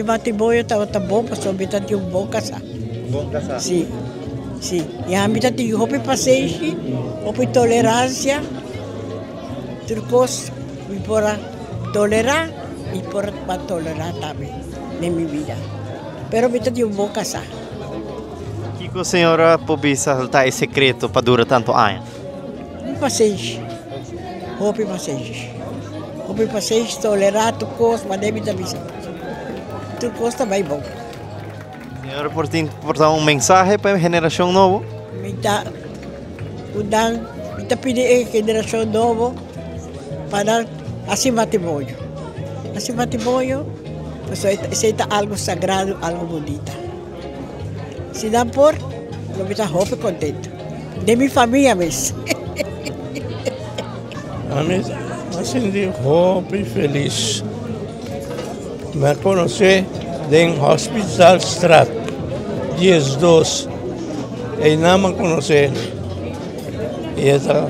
Mi matrimonio estaba tan bom, pasó mitad de un bom casar. Bom casar. Sim, sim. E a mitad de roupa paciência, roupa tolerância, turcos, me para tolerar e para tolerar também na minha vida. Pero mitad de um bom casar. O que a senhora pode saltar esse secreto para durar tanto anos? Paciência, roupa paciência. Roupa paciência, tolerar turcos, mas nem me dá visão. Turcos também bom. Senhora, por dar mensagem para a geração nova? Me dá pedir a geração nova para assim matrimônio. Assim matrimônio, aceita algo sagrado, algo bonito. Se dá por, eu me dá roupa contente. De minha família mesmo. A mim, assim, de roupa e feliz. Me conheci no Hospital Strat, 10-2. E não me conheci. E essa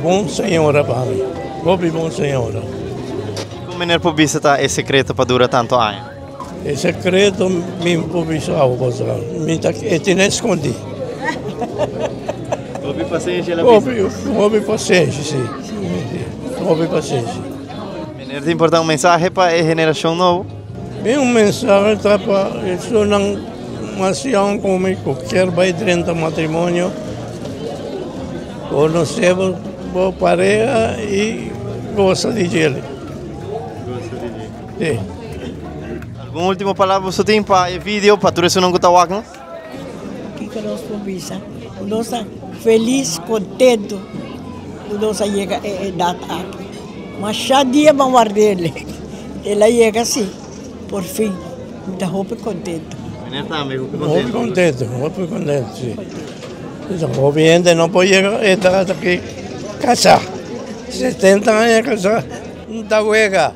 bom senhora para mim. Roupa e bom senhora. Como é que visitar esse secreto para durar tanto anos? O secreto me publicou a coisa. Me tinha escondido. Houve paciência lá. Houve paciência, sim. Houve paciência. É importante mensagem para a geração nova? Bem, mensagem para isso não nação comigo, quer vai dentro do matrimônio, conhecemos boa pareja e gosta de ele. Sim. Alguma última palavra você tem para o vídeo, para tudo isso não está wakna? Que nós pomos, nós feliz, contente, nós chega a data aqui. Mas já dia vamos guardar ele. Ela chega assim, por fim, muita roupa contente. Muito contente, sim. Obviamente não pode entrar aqui casar. 70 anos casar, não está huega.